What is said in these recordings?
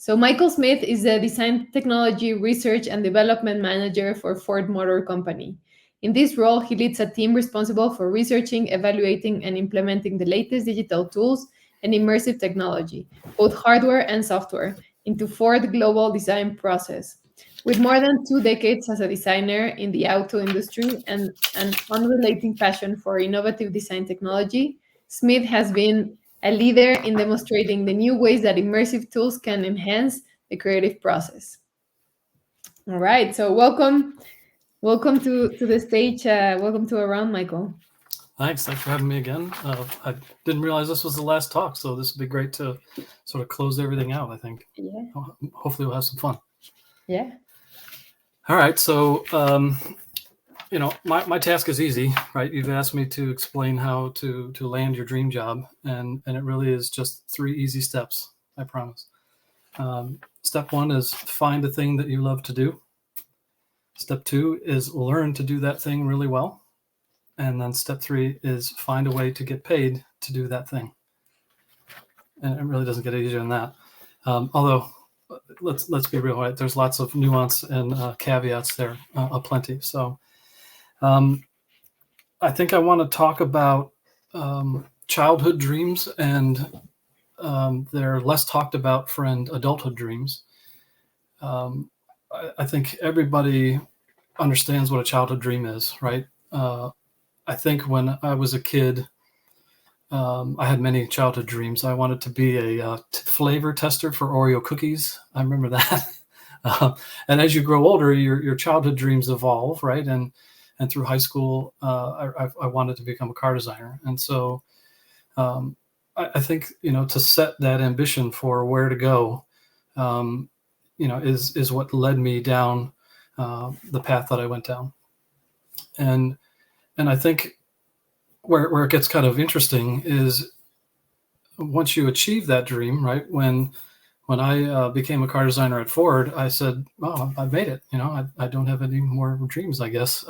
So Michael Smith is the Design Technology Research and Development Manager for Ford Motor Company. In this role, he leads a team responsible for researching, evaluating, and implementing the latest digital tools and immersive technology, both hardware and software, into Ford global design process. With more than 2 decades as a designer in the auto industry and an unrelated passion for innovative design technology, Smith has been a leader in demonstrating the new ways that immersive tools can enhance the creative process. All right, so welcome to the stage. Welcome to Around, Michael. Thanks for having me again. I didn't realize this was the last talk, so this would be great to sort of close everything out, I think. Yeah. Hopefully we'll have some fun. Yeah. All right, so, my task is easy, right? You've asked me to explain how to land your dream job, and it really is just 3 easy steps, I promise. Step 1 is find a thing that you love to do. Step 2 is learn to do that thing really well. And then step 3 is find a way to get paid to do that thing. And it really doesn't get easier than that. Although, let's be real, right? There's lots of nuance and caveats there, aplenty. So I think I want to talk about childhood dreams and their less talked about friend, adulthood dreams. I think everybody understands what a childhood dream is, right? I think when I was a kid, I had many childhood dreams. I wanted to be a flavor tester for Oreo cookies. I remember that. And as you grow older, your childhood dreams evolve, right? And through high school, I wanted to become a car designer. And so I think, to set that ambition for where to go, is what led me down the path that I went down. And I think where it gets kind of interesting is once you achieve that dream, right? When I became a car designer at Ford, I said, "Well, I've made it. I don't have any more dreams, I guess."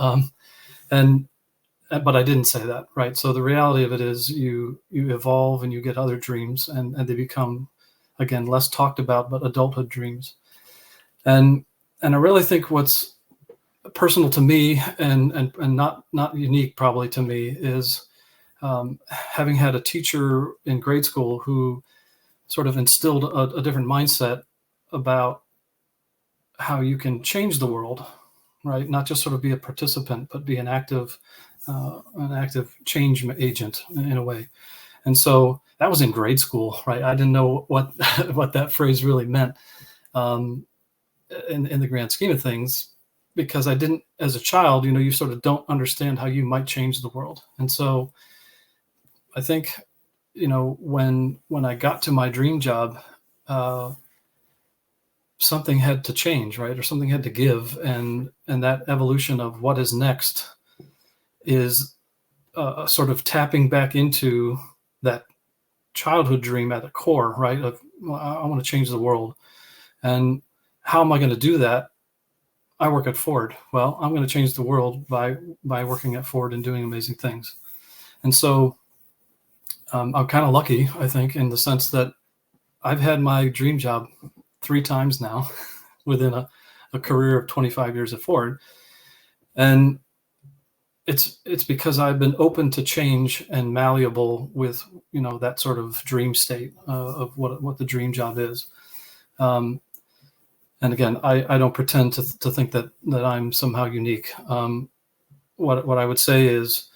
But I didn't say that, right? So the reality of it is you evolve and you get other dreams, and they become, again, less talked about, but adulthood dreams. And I really think what's personal to me and not unique probably to me is having had a teacher in grade school who sort of instilled a different mindset about how you can change the world, right? Not just sort of be a participant, but be an active change agent in a way. And so that was in grade school, right? I didn't know what what that phrase really meant in the grand scheme of things, because I didn't, as a child, you sort of don't understand how you might change the world. And so I think, when I got to my dream job, something had to change, right? Or something had to give. And that evolution of what is next is sort of tapping back into that childhood dream at the core, right? Of, well, I want to change the world. And how am I going to do that? I work at Ford. Well, I'm going to change the world by working at Ford and doing amazing things. And so I'm kind of lucky, I think, in the sense that I've had my dream job 3 times now within a career of 25 years at Ford. And it's because I've been open to change and malleable with, that sort of dream state of what the dream job is. And again, I don't pretend to think that I'm somehow unique. What I would say is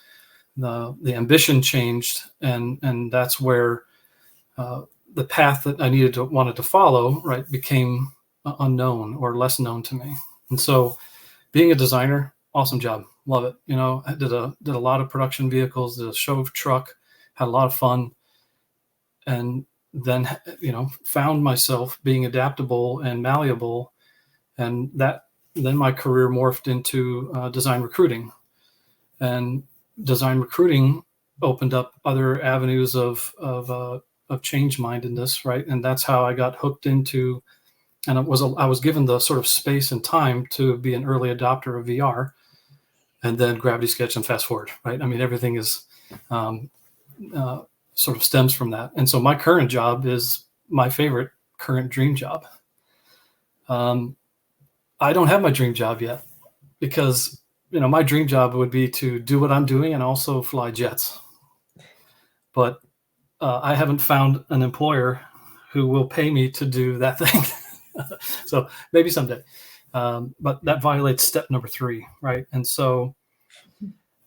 the ambition changed, and that's where the path that I wanted to follow, right, became unknown or less known to me. And so, being a designer, awesome job, love it. I did a lot of production vehicles, did a show truck, had a lot of fun, and then found myself being adaptable and malleable, and then my career morphed into design recruiting, and design recruiting opened up other avenues of change mindedness, right? And that's how I got hooked into, and I was given the sort of space and time to be an early adopter of VR, and then Gravity Sketch and fast forward, right? I mean, everything is sort of stems from that. And so my current job is my favorite current dream job. I don't have my dream job yet because, my dream job would be to do what I'm doing and also fly jets. But I haven't found an employer who will pay me to do that thing. So maybe someday. But that violates step number 3, right? And so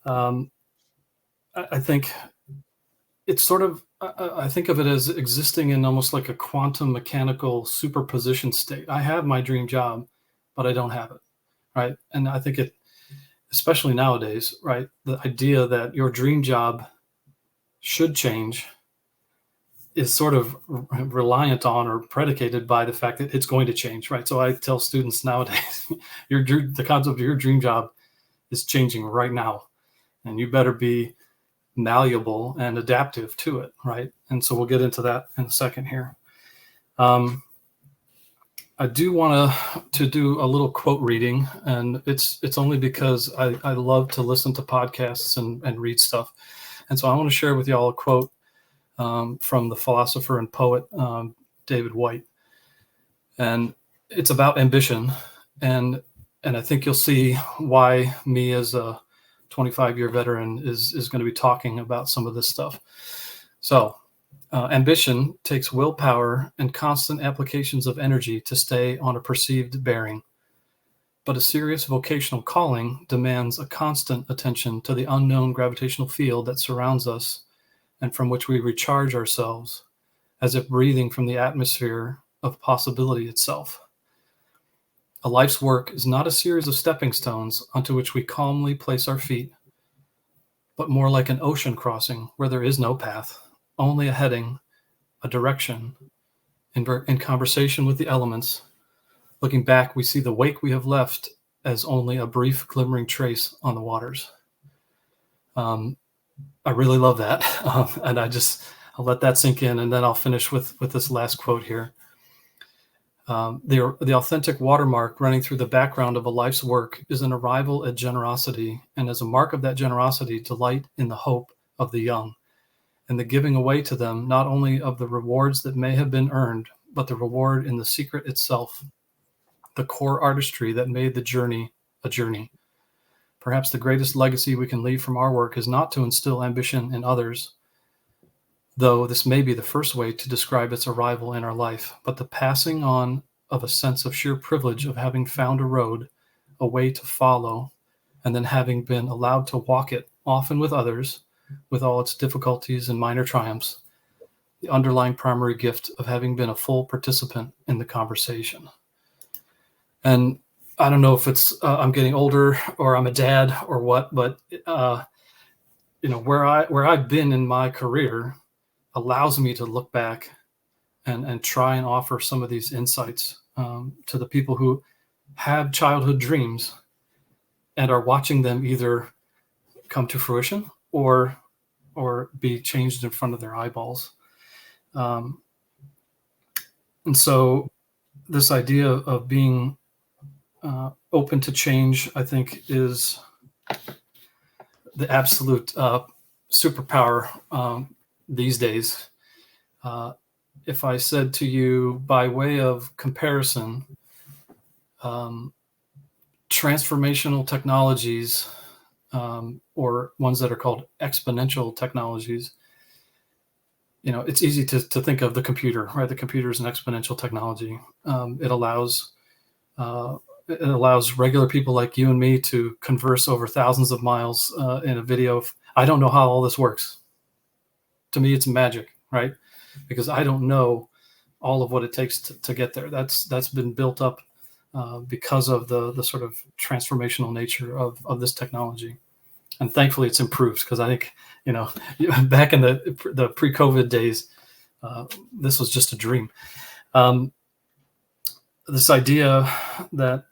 I think it's sort of, I think of it as existing in almost like a quantum mechanical superposition state. I have my dream job, but I don't have it, right? And I think it, especially nowadays, right, the idea that your dream job should change is sort of reliant on or predicated by the fact that it's going to change, right? So I tell students nowadays, the concept of your dream job is changing right now, and you better be malleable and adaptive to it, right? And so we'll get into that in a second here. I do want to do a little quote reading, and it's only because I love to listen to podcasts and read stuff. And so I want to share with y'all a quote from the philosopher and poet David White. And it's about ambition. And I think you'll see why me as a 25-year veteran is going to be talking about some of this stuff. So ambition takes willpower and constant applications of energy to stay on a perceived bearing. But a serious vocational calling demands a constant attention to the unknown gravitational field that surrounds us and from which we recharge ourselves, as if breathing from the atmosphere of possibility itself. A life's work is not a series of stepping stones onto which we calmly place our feet, but more like an ocean crossing where there is no path, only a heading, a direction. In conversation with the elements, looking back, we see the wake we have left as only a brief glimmering trace on the waters. I really love that. And I'll let that sink in, and then I'll finish with this last quote here. The authentic watermark running through the background of a life's work is an arrival at generosity, and as a mark of that generosity, delight in the hope of the young, and the giving away to them not only of the rewards that may have been earned, but the reward in the secret itself, the core artistry that made the journey a journey. Perhaps the greatest legacy we can leave from our work is not to instill ambition in others, though this may be the first way to describe its arrival in our life, but the passing on of a sense of sheer privilege of having found a road, a way to follow, and then having been allowed to walk it, often with others, with all its difficulties and minor triumphs, the underlying primary gift of having been a full participant in the conversation. And I don't know if it's I'm getting older or I'm a dad or what, but where I've been in my career allows me to look back and try and offer some of these insights to the people who have childhood dreams and are watching them either come to fruition or be changed in front of their eyeballs. And so this idea of being open to change, I think, is the absolute superpower these days. If I said to you, by way of comparison, transformational technologies, or ones that are called exponential technologies, it's easy to think of the computer, right? The computer is an exponential technology. It allows regular people like you and me to converse over thousands of miles in a video. I don't know how all this works. To me, it's magic, right? Because I don't know all of what it takes to get there. That's been built up because of the sort of transformational nature of this technology. And thankfully it's improved, because I think, back in the pre-COVID days, this was just a dream. This idea that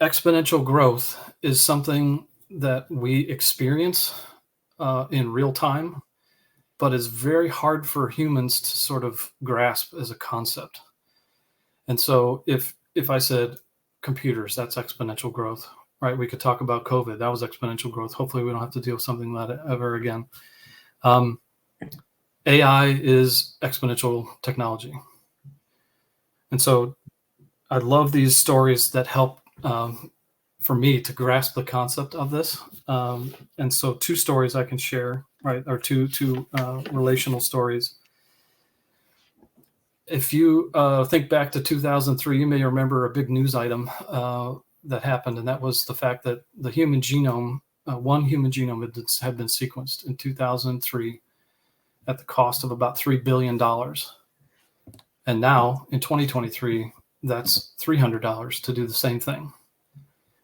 exponential growth is something that we experience in real time, but is very hard for humans to sort of grasp as a concept. And so if I said computers, that's exponential growth, right? We could talk about COVID. That was exponential growth. Hopefully we don't have to deal with something like that ever again. AI is exponential technology. And so I love these stories that help for me to grasp the concept of this. And so 2 stories I can share, right, or two relational stories. If you think back to 2003, you may remember a big news item that happened, and that was the fact that the human genome, one human genome had been sequenced in 2003 at the cost of about $3 billion. And now in 2023, that's $300 to do the same thing.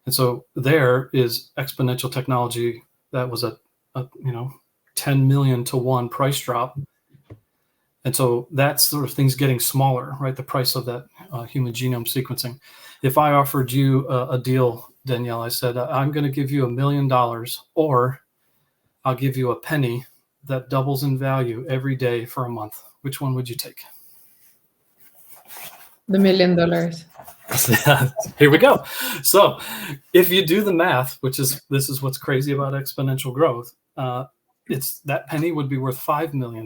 And so there is exponential technology that was a 10 million to 1 price drop. And so that's sort of things getting smaller, right? The price of that human genome sequencing. If I offered you a deal, Danielle, I said, I'm going to give you $1 million, or I'll give you a penny that doubles in value every day for a month. Which one would you take? The $1 million. Here we go. So if you do the math, this is what's crazy about exponential growth, it's that penny would be worth $5 million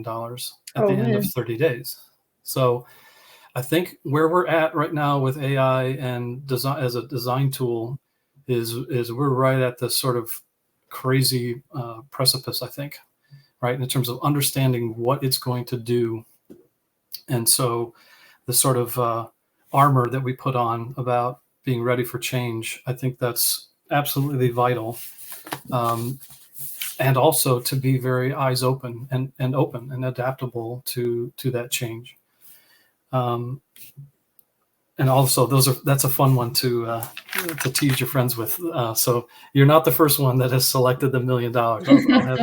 at the end of 30 days. So I think where we're at right now with AI and design as a design tool is we're right at this sort of crazy precipice, I think, right, in terms of understanding what it's going to do. And so the sort of armor that we put on about being ready for change, I think that's absolutely vital. And also to be very eyes open and open and adaptable to that change. And also that's a fun one to tease your friends with. So you're not the first one that has selected the $1 million. I'll have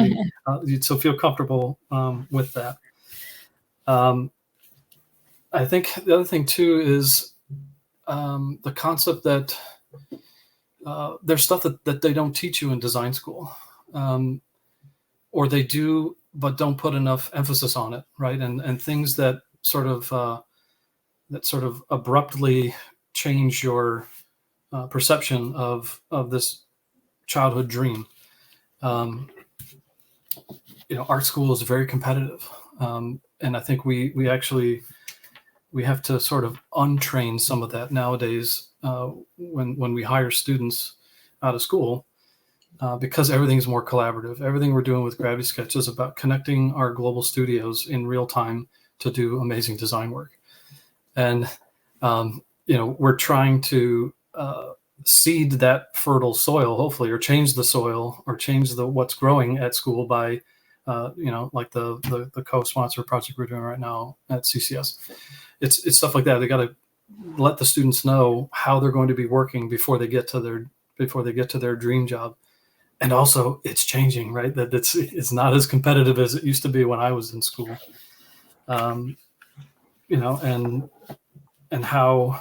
you, so feel comfortable with that. I think the other thing too is the concept that there's stuff that they don't teach you in design school, or they do but don't put enough emphasis on it, right? And things that sort of abruptly change your perception of this childhood dream. Art school is very competitive, and I think we have to sort of untrain some of that nowadays when we hire students out of school, because everything's more collaborative. Everything we're doing with Gravity Sketch is about connecting our global studios in real time to do amazing design work. And, we're trying to seed that fertile soil, hopefully, or change the soil or change what's growing at school by, like the co-sponsor project we're doing right now at CCS. It's stuff like that. They got to let the students know how they're going to be working before they get to their dream job. And also it's changing, right? That it's not as competitive as it used to be when I was in school. And how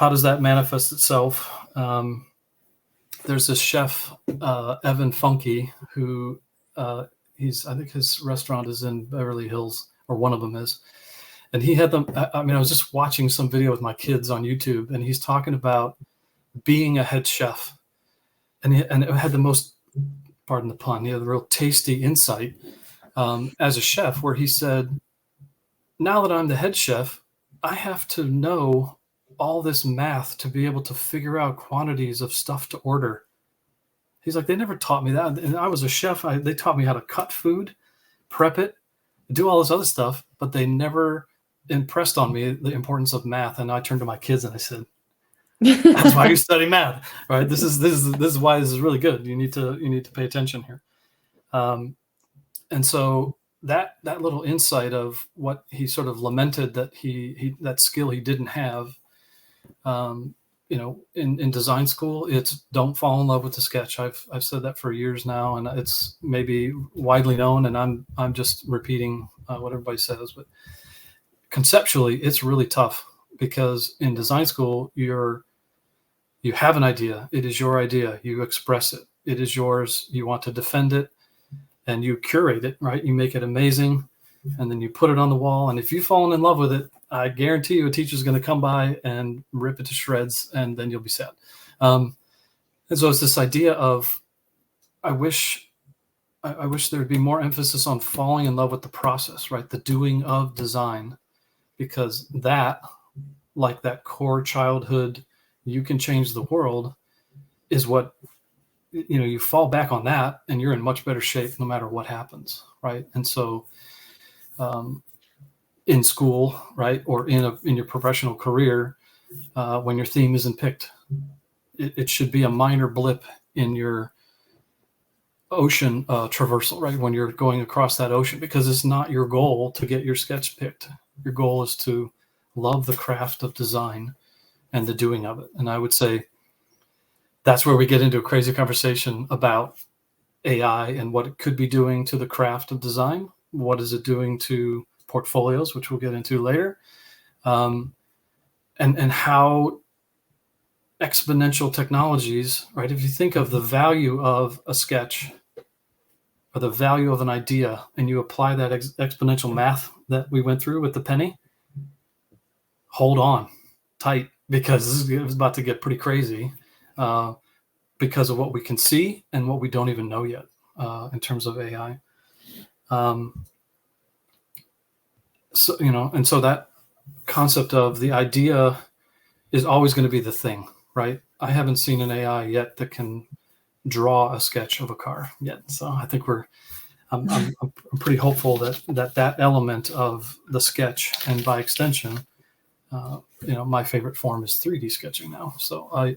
does that manifest itself? There's this chef, Evan Funke, who I think his restaurant is in Beverly Hills, or one of them is. And he had them. I was just watching some video with my kids on YouTube, and he's talking about being a head chef. And it had the most, pardon the pun, he had a real tasty insight as a chef, where he said, now that I'm the head chef, I have to know all this math to be able to figure out quantities of stuff to order. He's like, they never taught me that. And I was a chef. They taught me how to cut food, prep it, do all this other stuff, but they never impressed on me the importance of math. And I turned to my kids and I said, that's why you study math, right? This is why this is really good. You need to pay attention here. And so that little insight of what he sort of lamented that that skill he didn't have, in design school, it's don't fall in love with the sketch. I've said that for years now, and it's maybe widely known, and I'm just repeating what everybody says, but conceptually it's really tough, because in design school you have an idea. It is your idea. You express it. It is yours. You want to defend it, and you curate it, right? You make it amazing, and then you put it on the wall. And if you've fallen in love with it, I guarantee you a teacher's going to come by and rip it to shreds, and then you'll be sad. And so it's this idea of, I wish I wish there'd be more emphasis on falling in love with the process, right? The doing of design, because that, like that core childhood, you can change the world, is what, you fall back on that and you're in much better shape no matter what happens, right? And so in school, right, or in your professional career, when your theme isn't picked, it should be a minor blip in your ocean traversal, right? When you're going across that ocean, because it's not your goal to get your sketch picked. Your goal is to love the craft of design and the doing of it. And I would say that's where we get into a crazy conversation about AI and what it could be doing to the craft of design. What is it doing to portfolios, which we'll get into later, and how exponential technologies, right? If you think of the value of a sketch or the value of an idea, and you apply that exponential math that we went through with the penny, hold on tight, because it's about to get pretty crazy because of what we can see and what we don't even know yet in terms of AI. So, and so that concept of the idea is always going to be the thing, right? I haven't seen an AI yet that can draw a sketch of a car yet. So I think I'm pretty hopeful that element of the sketch, and by extension, my favorite form is 3D sketching now. So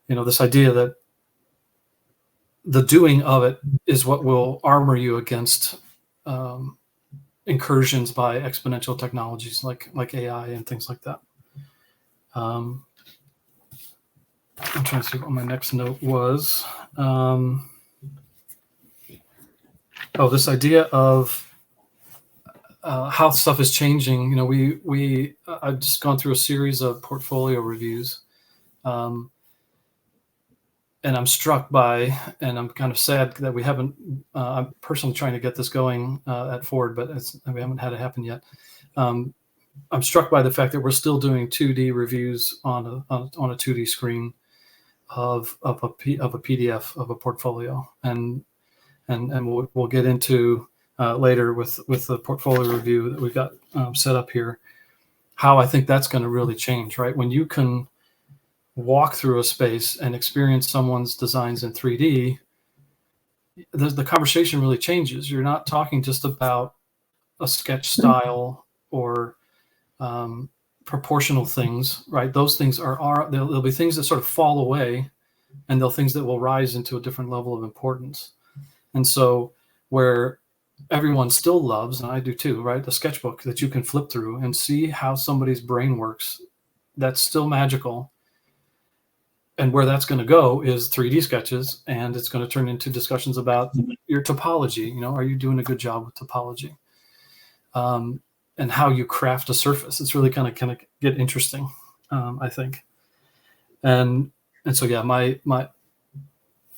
this idea that the doing of it is what will armor you against incursions by exponential technologies like AI and things like that. I'm trying to see what my next note was. This idea of how stuff is changing. I've just gone through a series of portfolio reviews, and I'm struck by, and I'm kind of sad that we haven't. I'm personally trying to get this going at Ford, but we haven't had it happen yet. I'm struck by the fact that we're still doing 2D reviews on a 2D screen of a PDF of a portfolio, and we'll get into later with the portfolio review that we've got set up here, how I think that's going to really change, right? When you can walk through a space and experience someone's designs in 3D, the conversation really changes. You're not talking just about a sketch style or proportional things, right? Those things there'll be things that sort of fall away, and there'll things that will rise into a different level of importance. And so where everyone still loves, and I do too, right, a sketchbook that you can flip through and see how somebody's brain works, that's still magical. And where that's going to go is 3D sketches, and it's going to turn into discussions about your topology. Are you doing a good job with topology? And how you craft a surface. It's really kind of get interesting, I think. And so, yeah, my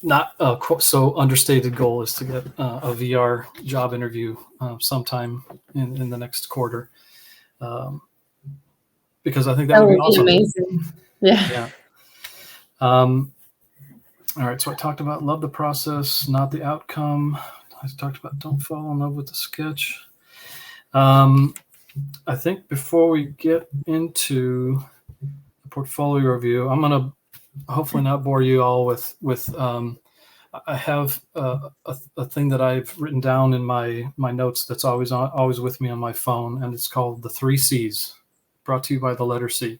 not so understated goal is to get a VR job interview sometime in the next quarter, because I think that would be awesome. Amazing. Yeah. All right. So I talked about love the process, not the outcome. I talked about don't fall in love with the sketch. I think before we get into the portfolio review, I'm going to hopefully not bore you all with I have a thing that I've written down in my notes that's always with me on my phone, and it's called the 3 C's, brought to you by the letter C.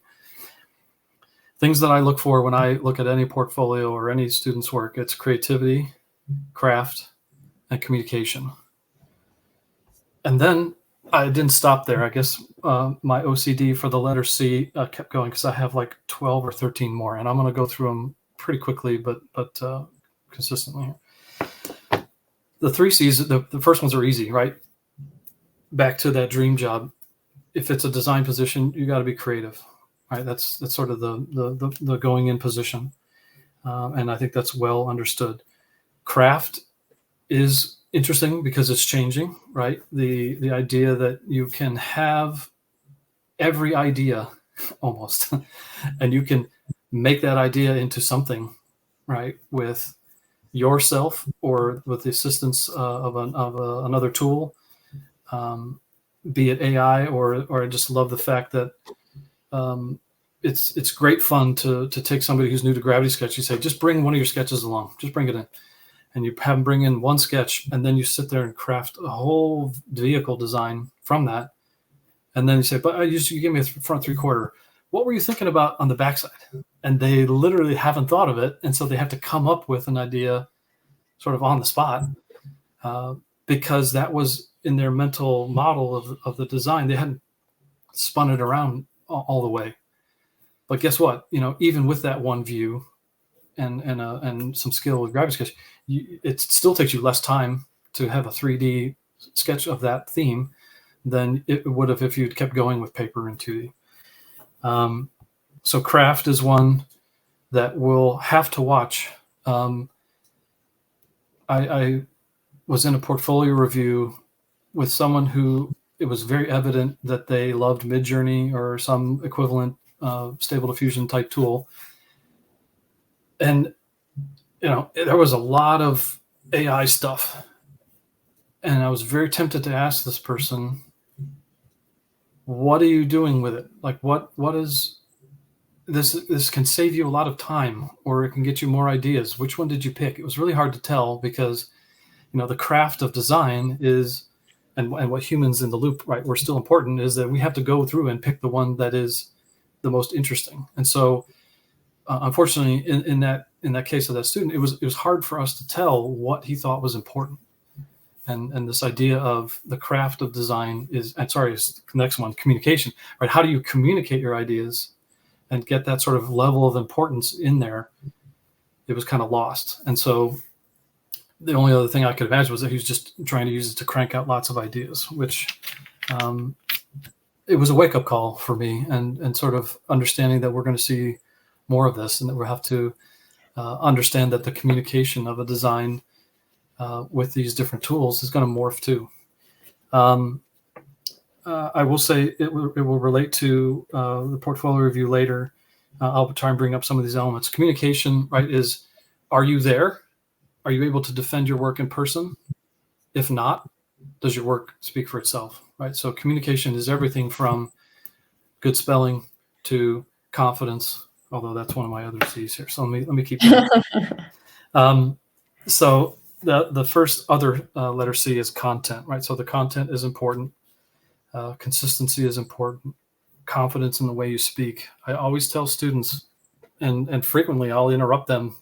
Things that I look for when I look at any portfolio or any student's work: it's creativity, craft, and communication. And then I didn't stop there. I guess my OCD for the letter C kept going, because I have like 12 or 13 more, and I'm going to go through them pretty quickly, but consistently. The 3 C's, the first ones are easy, right? Back to that dream job. If it's a design position, you got to be creative, right? That's sort of the going in position, and I think that's well understood. Craft is interesting because it's changing, right? The idea that you can have every idea almost, and you can make that idea into something, right? With yourself or with the assistance of another tool, be it AI or I just love the fact that it's great fun to take somebody who's new to Gravity Sketch. You say, just bring one of your sketches along, just bring it in, and you have them bring in one sketch, and then you sit there and craft a whole vehicle design from that. And then you say, but you gave me a front 3/4. What were you thinking about on the backside? And they literally haven't thought of it. And so they have to come up with an idea sort of on the spot because that was in their mental model of the design. They hadn't spun it around all the way. But guess what? Even with that one view and some skill with Gravity Sketch, it still takes you less time to have a 3D sketch of that theme than it would have if you'd kept going with paper and 2D. So craft is one that we'll have to watch. I was in a portfolio review with someone who it was very evident that they loved Midjourney or some equivalent Stable Diffusion type tool. And, there was a lot of AI stuff. And I was very tempted to ask this person, what are you doing with it? Like, what is this? This can save you a lot of time, or it can get you more ideas. Which one did you pick? It was really hard to tell because, the craft of design is, and what humans in the loop, right, we're still important, is that we have to go through and pick the one that is the most interesting. And so, unfortunately, in that case of that student, it was hard for us to tell what he thought was important. And this idea of the craft of design is, the next one, communication, right? How do you communicate your ideas and get that sort of level of importance in there? It was kind of lost. And so the only other thing I could imagine was that he was just trying to use it to crank out lots of ideas, which it was a wake-up call for me and sort of understanding that we're going to see more of this and that we'll have to understand that the communication of a design with these different tools is going to morph too. I will say it will relate to the portfolio review later. I'll try and bring up some of these elements. Communication, right, is, are you there? Are you able to defend your work in person? If not, does your work speak for itself, right? So communication is everything from good spelling to confidence, although that's one of my other C's here. So let me keep going. So the first other letter C is content, right? So the content is important. Consistency is important. Confidence in the way you speak. I always tell students, and frequently I'll interrupt them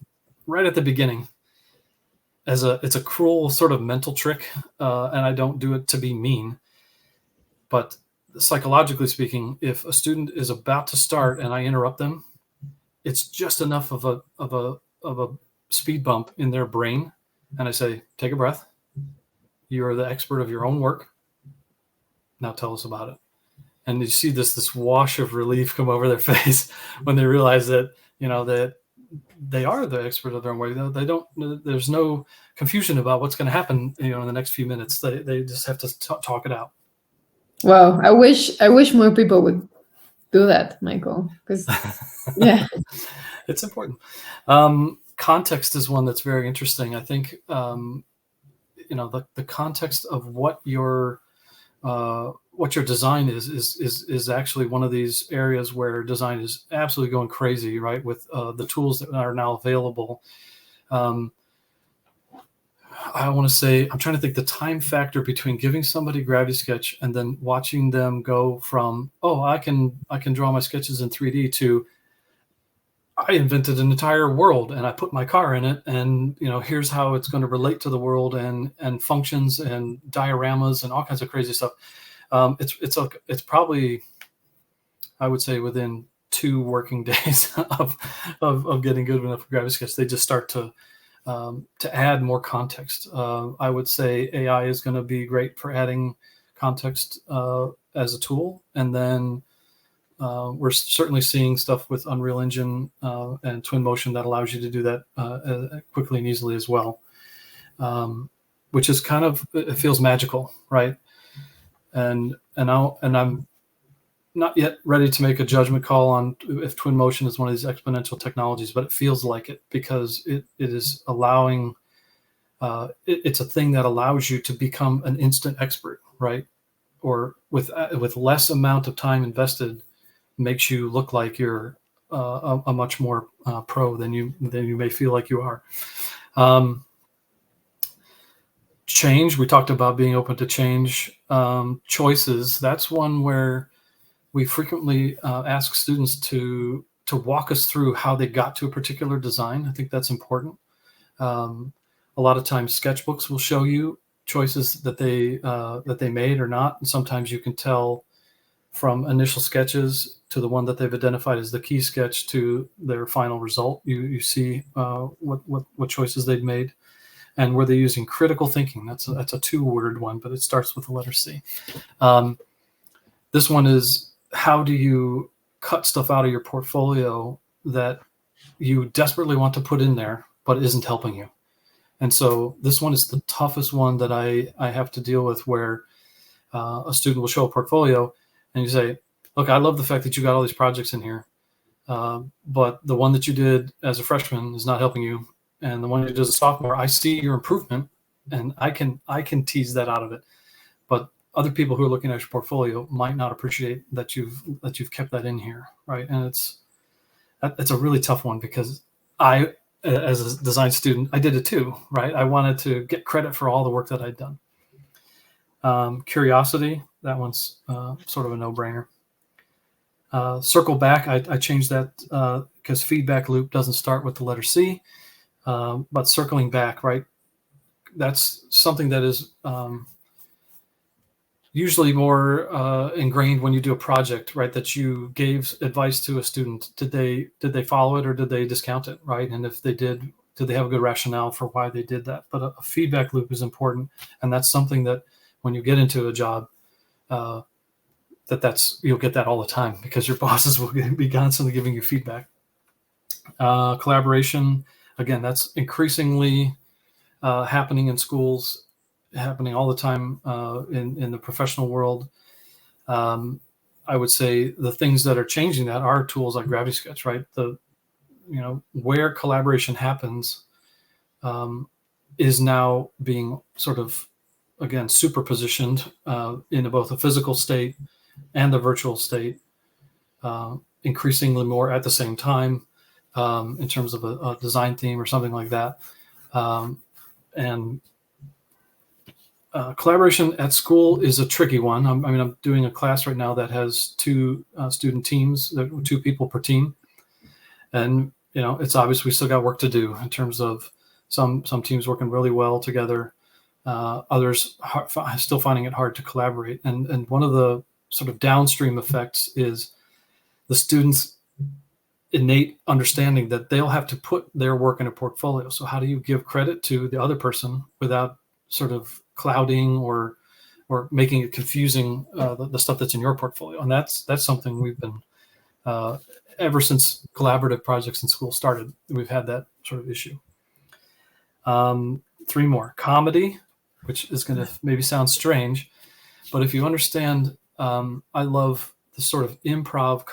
right at the beginning. It's a cruel sort of mental trick, and I don't do it to be mean. But psychologically speaking, if a student is about to start and I interrupt them, it's just enough of a speed bump in their brain, and I say, take a breath. You are the expert of your own work. Now tell us about it. And you see this wash of relief come over their face when they realize that that they are the expert of their own work. They don't. There's no confusion about what's going to happen. In the next few minutes, they just have to talk it out. Wow, I wish more people would do that, Michael. Because yeah, it's important. Context is one that's very interesting. I think the context of what your design is actually one of these areas where design is absolutely going crazy, right? With the tools that are now available. I want to say, I'm trying to think the time factor between giving somebody Gravity Sketch and then watching them go from, oh, I can draw my sketches in 3D to, I invented an entire world and I put my car in it, and here's how it's going to relate to the world and functions and dioramas and all kinds of crazy stuff. It's probably, I would say, within 2 working days of getting good enough for Gravity Sketch, they just start to add more context. I would say AI is going to be great for adding context as a tool, and then we're certainly seeing stuff with Unreal Engine and Twinmotion that allows you to do that quickly and easily as well, which is kind of, it feels magical, right? And I'm not yet ready to make a judgment call on if twin motion is one of these exponential technologies, but it feels like it because it is allowing, it's a thing that allows you to become an instant expert, right? Or with less amount of time invested, makes you look like you're a much more pro than you may feel like you are. Change, we talked about being open to change. Choices, that's one where we frequently ask students to walk us through how they got to a particular design. I think that's important. A lot of times sketchbooks will show you choices that they made or not, and sometimes you can tell from initial sketches to the one that they've identified as the key sketch to their final result. You see what choices they've made. And were they using critical thinking? That's a two-word one, but it starts with the letter C. This one is, how do you cut stuff out of your portfolio that you desperately want to put in there, but isn't helping you? And so this one is the toughest one that I have to deal with, where a student will show a portfolio and you say, look, I love the fact that you got all these projects in here, but the one that you did as a freshman is not helping you. And the one you did as a sophomore, I see your improvement and I can tease that out of it. But other people who are looking at your portfolio might not appreciate that you've kept that in here, right? And it's a really tough one, because I, as a design student, I did it too, right? I wanted to get credit for all the work that I'd done. Curiosity, that one's sort of a no-brainer. Circle back, I changed that because feedback loop doesn't start with the letter C, but circling back, right? That's something that is usually more ingrained when you do a project, right? That you gave advice to a student. Did they follow it or did they discount it, right? And if they did they have a good rationale for why they did that? But a feedback loop is important, and that's something that when you get into a job, you'll get that all the time, because your bosses will be constantly giving you feedback. Collaboration, again, that's increasingly happening in schools, happening all the time in the professional world. I would say the things that are changing that are tools like Gravity Sketch, right? Where collaboration happens is now being sort of, again, superpositioned in both a physical state and the virtual state, increasingly more at the same time, in terms of a design theme or something like that. And collaboration at school is a tricky one. I'm doing a class right now that has two student teams, 2 people per team. And, it's obvious we still got work to do in terms of some teams working really well together. Others still finding it hard to collaborate. And one of the sort of downstream effects is the students' innate understanding that they'll have to put their work in a portfolio. So how do you give credit to the other person without sort of clouding or making it confusing the stuff that's in your portfolio? And that's something we've been ever since collaborative projects in school started. We've had that sort of issue. 3 more. Comedy, which is going to maybe sound strange, but if you understand, I love the sort of improv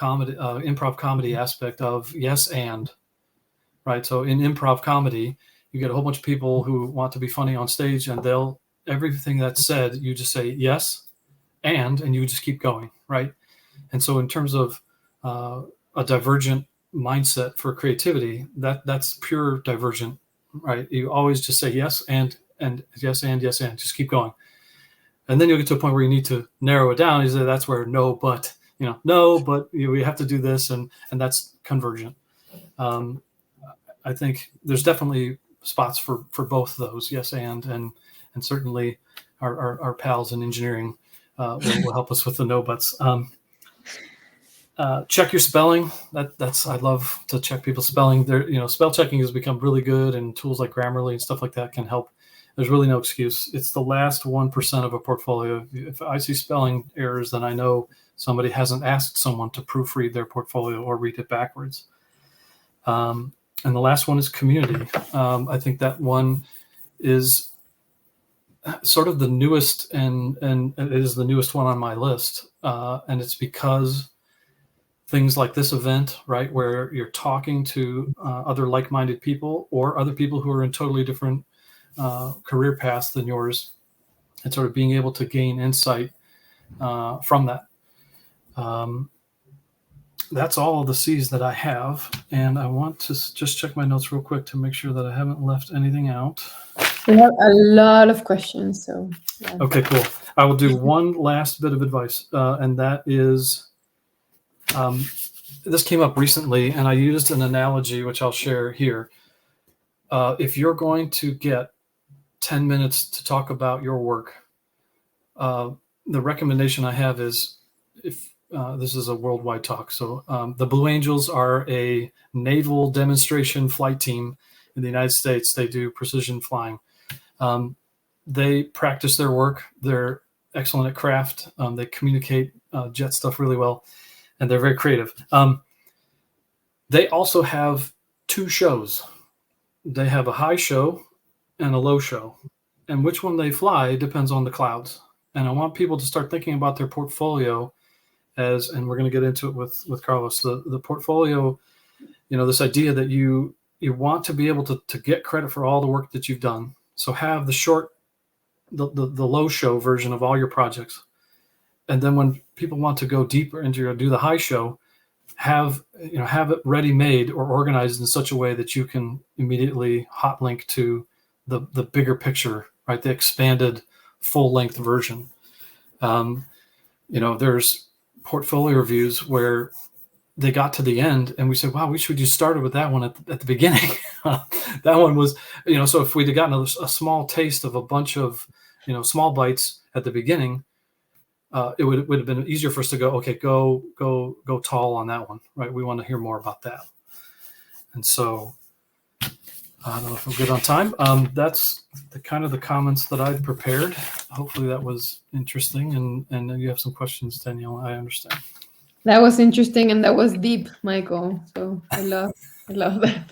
comedy aspect of yes and, right? So in improv comedy, you get a whole bunch of people who want to be funny on stage, and everything that's said, you just say yes and you just keep going, right? And so in terms of a divergent mindset for creativity, that's pure divergent, right? You always just say yes and yes and yes and just keep going. And then you'll get to a point where you need to narrow it down. You say that's where no, but we have to do this, and that's convergent. I think there's definitely spots for both those, yes and certainly our pals in engineering will help us with the no buts. Check your spelling. I love to check people's spelling. Spell checking has become really good, and tools like Grammarly and stuff like that can help. There's really no excuse. It's the last 1% of a portfolio. If I see spelling errors, then I know somebody hasn't asked someone to proofread their portfolio or read it backwards. And the last one is community. I think that one is sort of the newest, and it is the newest one on my list. And it's because things like this event, right, where you're talking to other like-minded people or other people who are in totally different career paths than yours, and sort of being able to gain insight from that. That's all of the C's that I have, and I want to just check my notes real quick to make sure that I haven't left anything out. We have a lot of questions, so yeah. Okay, cool. I will do one last bit of advice, and that is, this came up recently, and I used an analogy, which I'll share here. If you're going to get 10 minutes to talk about your work, the recommendation I have is, if this is a worldwide talk. So the Blue Angels are a naval demonstration flight team in the United States. They do precision flying. They practice their work. They're excellent at craft. They communicate jet stuff really well, and they're very creative. They also have two shows. They have a high show and a low show, and which one they fly depends on the clouds. And I want people to start thinking about their portfolio as, and we're going to get into it with Carlos, the portfolio, this idea that you want to be able to get credit for all the work that you've done. So have the low show version of all your projects. And then when people want to go deeper into do the high show, have it ready made or organized in such a way that you can immediately hot link to the bigger picture, right? The expanded full length version. There's portfolio reviews where they got to the end and we said, wow, we should just started with that one at the beginning. That one was, so if we'd have gotten a small taste of a bunch of, small bites at the beginning, it would have been easier for us to go, okay, go tall on that one, right? We want to hear more about that. And so I don't know if I'm good on time. That's the kind of the comments that I'd prepared. Hopefully that was interesting, and you have some questions, Danielle. I understand. That was interesting and that was deep, Michael. So I love that.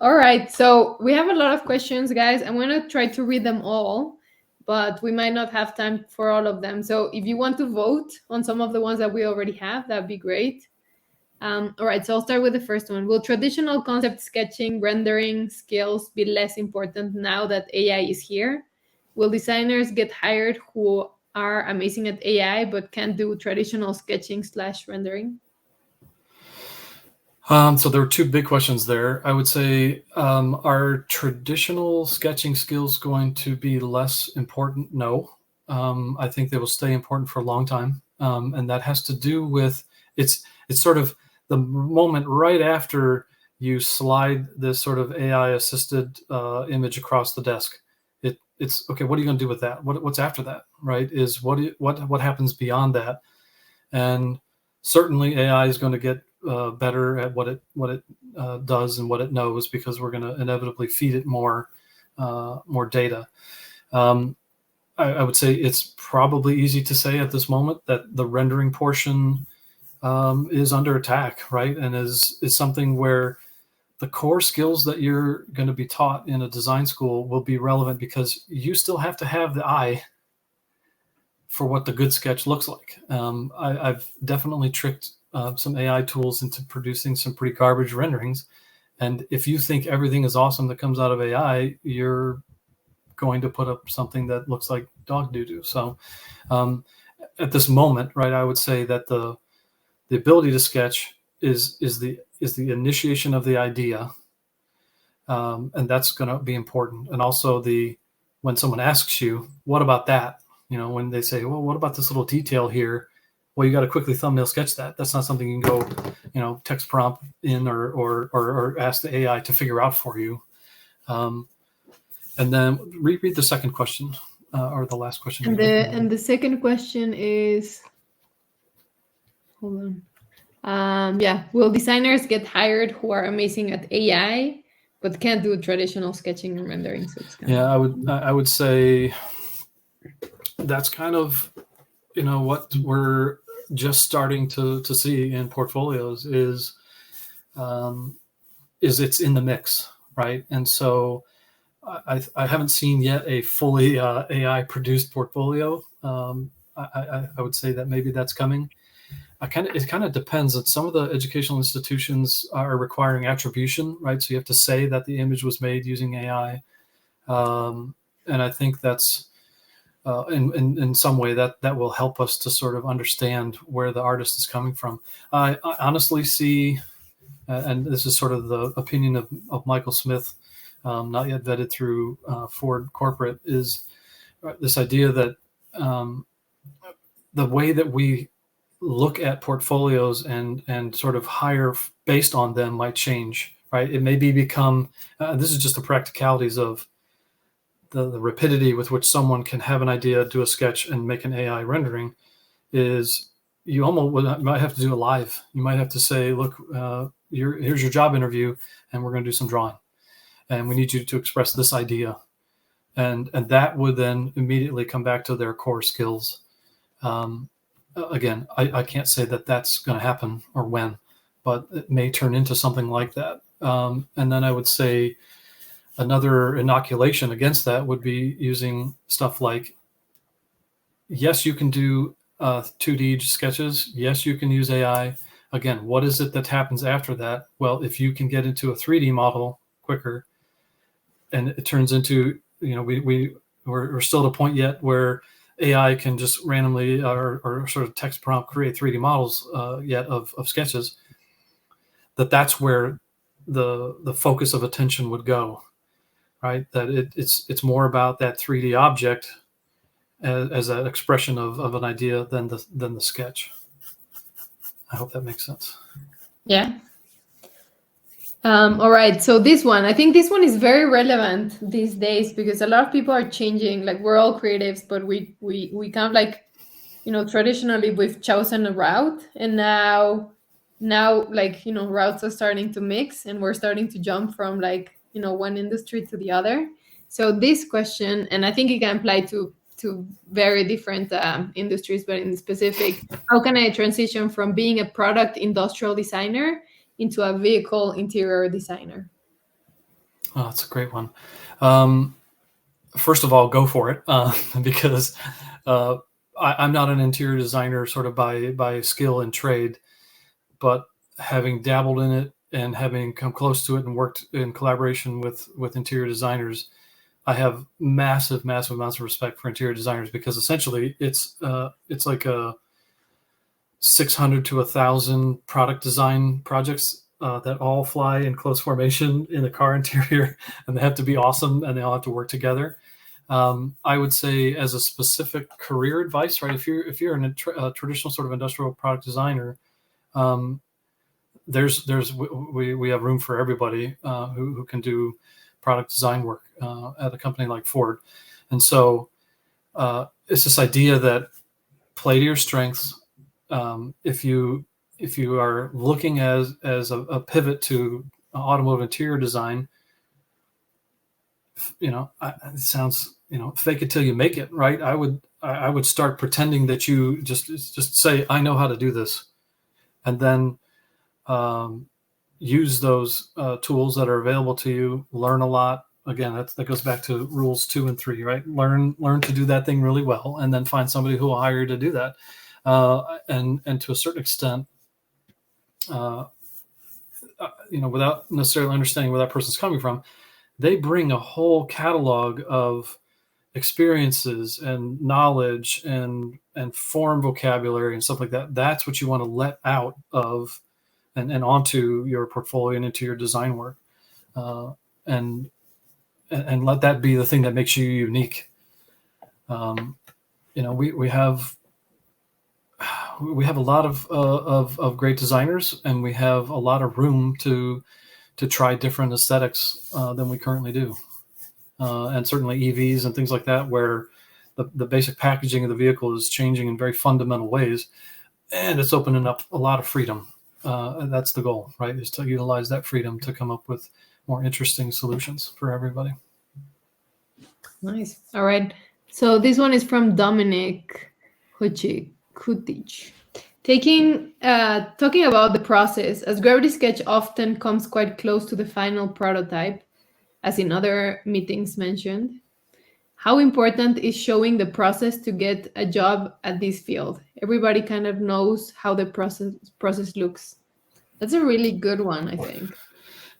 All right. So we have a lot of questions, guys. I'm going to try to read them all, but we might not have time for all of them. So if you want to vote on some of the ones that we already have, that'd be great. All right. So I'll start with the first one. Will traditional concept sketching, rendering skills be less important now that AI is here? Will designers get hired who are amazing at AI but can't do traditional sketching/rendering? So there were two big questions there. I would say, are traditional sketching skills going to be less important? No. I think they will stay important for a long time. And that has to do with, it's sort of the moment right after you slide this sort of AI assisted image across the desk. It's okay. What are you going to do with that? What's after that, right? Is what happens beyond that? And certainly AI is going to get better at what it does and what it knows, because we're going to inevitably feed it more data. I would say it's probably easy to say at this moment that the rendering portion is under attack, right? And is something where the core skills that you're going to be taught in a design school will be relevant, because you still have to have the eye for what the good sketch looks like. I've definitely tricked some AI tools into producing some pretty garbage renderings. And if you think everything is awesome that comes out of AI, you're going to put up something that looks like dog doo-doo. So at this moment, right, I would say that the ability to sketch is the initiation of the idea. And that's going to be important. And also when someone asks you, what about that? When they say, well, what about this little detail here? Well, you got to quickly thumbnail sketch that. That's not something you can go, text prompt in or ask the AI to figure out for you. And then repeat the second question or the last question. And the second question is, hold on. Will designers get hired who are amazing at AI but can't do traditional sketching and rendering? So it's I would say that's kind of what we're just starting to see in portfolios is it's in the mix, right? And so I haven't seen yet a fully AI produced portfolio. I would say that maybe that's coming. it kind of depends. That some of the educational institutions are requiring attribution, right? So you have to say that the image was made using AI, and I think that's in some way that will help us to sort of understand where the artist is coming from. I honestly see, and this is sort of the opinion of Michael Smith, not yet vetted through Ford Corporate, is this idea that the way that we look at portfolios and sort of hire based on them might change, right? It may become, this is just the practicalities of the rapidity with which someone can have an idea, do a sketch, and make an AI rendering. Is you almost might have to do it live. You might have to say, look, here's your job interview, and we're going to do some drawing, and we need you to express this idea, and that would then immediately come back to their core skills. Again, I can't say that that's going to happen or when, but it may turn into something like that. And then I would say another inoculation against that would be using stuff like, yes, you can do 2D sketches. Yes, you can use AI. Again, what is it that happens after that? Well, if you can get into a 3D model quicker, and it turns into, we're still at a point yet where AI can just randomly or sort of text prompt create 3D models yet of sketches, that's where the focus of attention would go, right? That it's more about that 3D object as an expression of an idea than the sketch. I hope that makes sense. Yeah. All right. So I think this one is very relevant these days because a lot of people are changing. Like, we're all creatives, but we kind of like, traditionally we've chosen a route, and now like, routes are starting to mix, and we're starting to jump from like, one industry to the other. So this question, and I think it can apply to very different industries, but in specific, how can I transition from being a product industrial designer into a vehicle interior designer? Oh, that's a great one. First of all, go for it, because I'm not an interior designer sort of by skill and trade, but having dabbled in it and having come close to it and worked in collaboration with interior designers, I have massive amounts of respect for interior designers, because essentially it's like a 600 to 1,000 product design projects that all fly in close formation in the car interior, and they have to be awesome, and they all have to work together. I would say, as a specific career advice, right? If you're a traditional sort of industrial product designer, we have room for everybody who can do product design work at a company like Ford. And so it's this idea that play to your strengths. If you are looking as a pivot to automotive interior design, it sounds, fake it till you make it, right? I would start pretending that you just say, I know how to do this, and then use those tools that are available to you. Learn a lot. Again, that goes back to rules 2 and 3, right? Learn to do that thing really well, and then find somebody who will hire you to do that. And to a certain extent, without necessarily understanding where that person's coming from, they bring a whole catalog of experiences and knowledge and form vocabulary and stuff like that. That's what you want to let out of and onto your portfolio and into your design work, and let that be the thing that makes you unique. We have a lot of great designers, and we have a lot of room to try different aesthetics than we currently do, and certainly EVs and things like that, where the basic packaging of the vehicle is changing in very fundamental ways, and it's opening up a lot of freedom. That's the goal, right? Is to utilize that freedom to come up with more interesting solutions for everybody. Nice. All right. So this one is from Dominic Kutic. Talking about the process, as Gravity Sketch often comes quite close to the final prototype, as in other meetings mentioned, how important is showing the process to get a job at this field? everybody kind of knows how the process looks. That's a really good one, I think.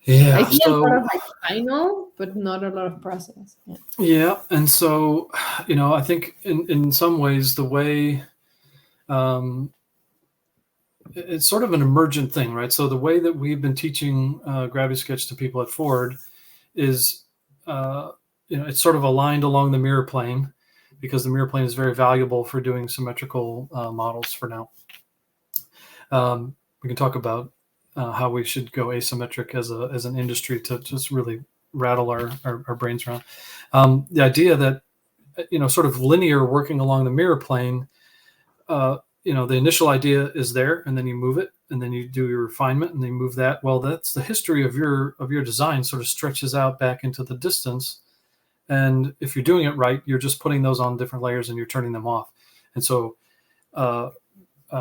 I Yeah. see a lot of So like final, but not a lot of process. Yeah. yeah, and so I think in some ways the way um, it's sort of an emergent thing, right? So the way that we've been teaching Gravity Sketch to people at Ford is, it's sort of aligned along the mirror plane, because the mirror plane is very valuable for doing symmetrical models for now. We can talk about how we should go asymmetric as an industry to just really rattle our brains around. The idea that, sort of linear working along the mirror plane, the initial idea is there, and then you move it, and then you do your refinement, and then you move that. Well, that's the history of your design, sort of stretches out back into the distance. And if you're doing it right, you're just putting those on different layers and you're turning them off. And so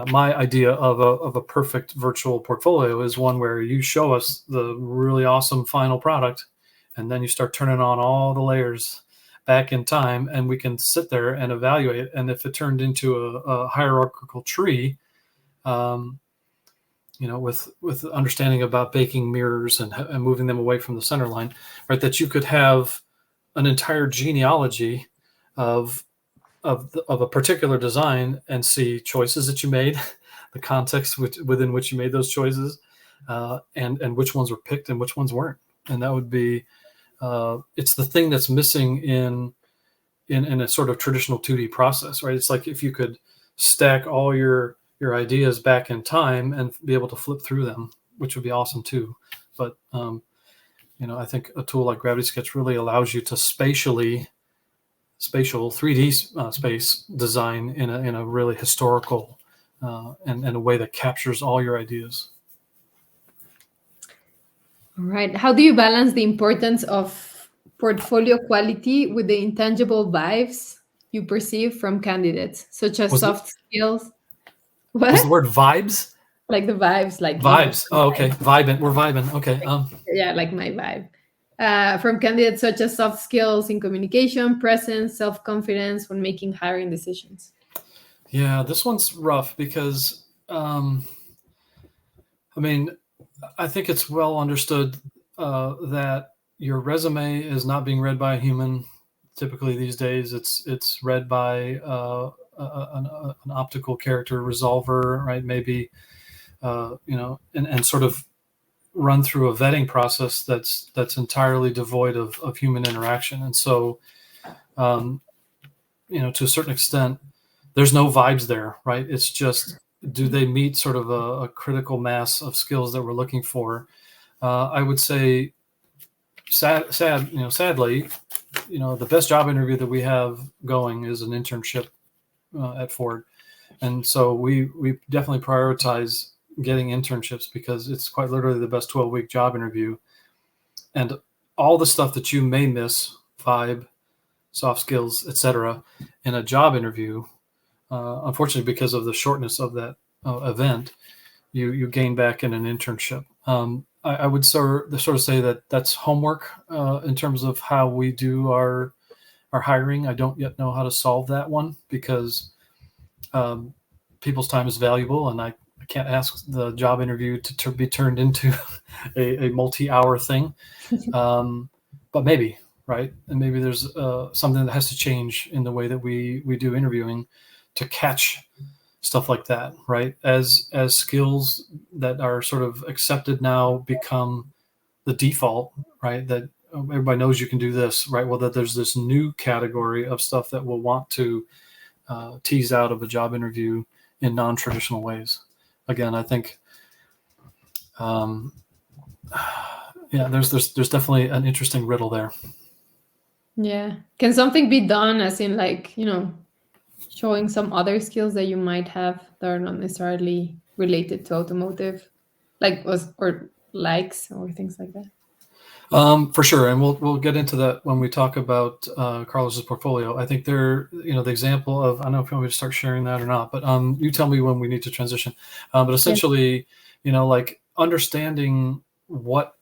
my idea of a perfect virtual portfolio is one where you show us the really awesome final product, and then you start turning on all the layers back in time, and we can sit there and evaluate. And if it turned into a hierarchical tree, with understanding about baking mirrors and moving them away from the center line, right, that you could have an entire genealogy of a particular design and see choices that you made, the context within which you made those choices, and which ones were picked and which ones weren't. And that would be, it's the thing that's missing in a sort of traditional 2D process, right? It's like if you could stack all your ideas back in time and be able to flip through them, which would be awesome too. But I think a tool like Gravity Sketch really allows you to spatial 3D space design in a really historical and a way that captures all your ideas. All right. How do you balance the importance of portfolio quality with the intangible vibes you perceive from candidates, such as soft skills? Was the What? word vibes? Like the vibes, like Vibes. Oh, okay. Vibing. We're vibing. Okay. Yeah, like my vibe. From candidates such as soft skills in communication, presence, self-confidence when making hiring decisions. Yeah, this one's rough because, I think it's well understood that your resume is not being read by a human. Typically these days, it's read by an optical character resolver, right? Maybe, and sort of run through a vetting process that's entirely devoid of human interaction. And so, to a certain extent, there's no vibes there, right? It's just, do they meet sort of a critical mass of skills that we're looking for? I would say, sadly, the best job interview that we have going is an internship at Ford. And so we definitely prioritize getting internships because it's quite literally the best 12-week job interview. And all the stuff that you may miss, vibe, soft skills, etc., in a job interview, unfortunately, because of the shortness of that event, you gain back in an internship. I would sort of say that that's homework in terms of how we do our hiring. I don't yet know how to solve that one because people's time is valuable, and I can't ask the job interview to be turned into a multi-hour thing. But maybe, right? And maybe there's something that has to change in the way that we do interviewing to catch stuff like that, right? As skills that are sort of accepted now become the default, right? That everybody knows you can do this, right? Well, that there's this new category of stuff that we'll want to tease out of a job interview in non-traditional ways. Again, I think, there's definitely an interesting riddle there. Yeah. Can something be done as in like, showing some other skills that you might have that are not necessarily related to automotive, or likes or things like that? For sure, and we'll get into that when we talk about Carlos's portfolio. I think the example of, I don't know if you want me to start sharing that or not, but you tell me when we need to transition. But essentially, like understanding what